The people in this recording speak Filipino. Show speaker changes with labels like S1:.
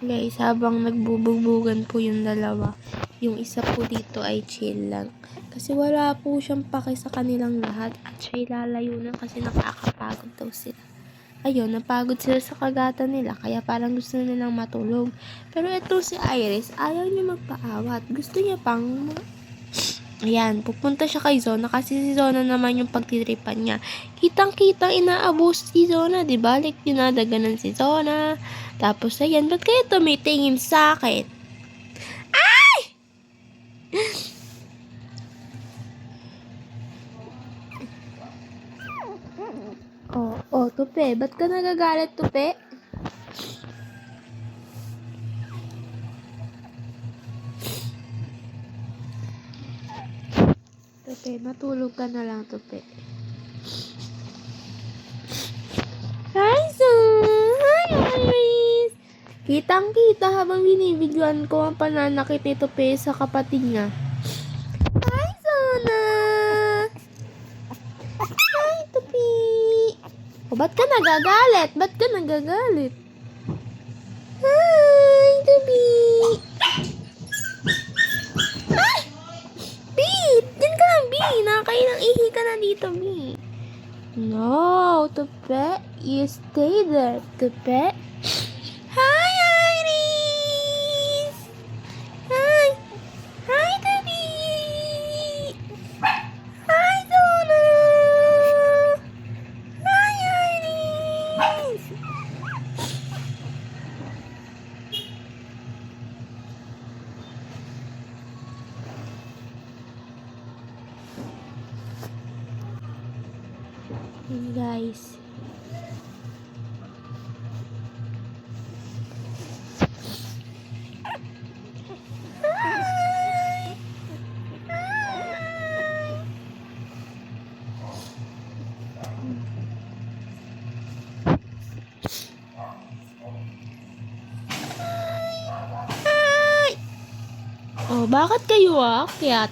S1: Guys, habang nagbubugbugan po yung dalawa, yung isa po dito ay chill lang. Kasi wala po siyang pake sa kanilang lahat at siya lalayo na kasi nakakapagod daw sila. Ayun, napagod sila sa kagatan nila kaya parang gusto nilang matulog. Pero ito si Iris, ayaw niya magpaawat. Gusto niya pang ayan, pupunta siya kay Zona kasi si Zona naman yung pagtitripan niya. Kitang-kitang inaabos si Zona, di ba? Like, dinadaganan si Zona. Tapos, ayan, ba't kayo tumitingin sa akin? Ay! Tupe. Ba't ka nagagalit, Tupe? Tupe, matulog ka na lang, Tupe. Hi, Son! Hi, Iris! Kitang-kita habang binibidyoan ko ang pananakit ni Tupe sa kapatid niya. Hi, Zona! Hi, Tupi! O, ba't ka nagagalit? Ba't ka nagagalit? Hi, Tupi! Ay! Bi! Diyan ka lang, Bi! Nakakailang ihi ka na dito, Bi. No, Tupe. You stay there, Tupe. Hi, Iris! Hi! Hi, Tupi! Hi, Zona! Hi, Iris! Yun, guys. Hi! Hi! Hi! Oh, bakit kayo aakyat?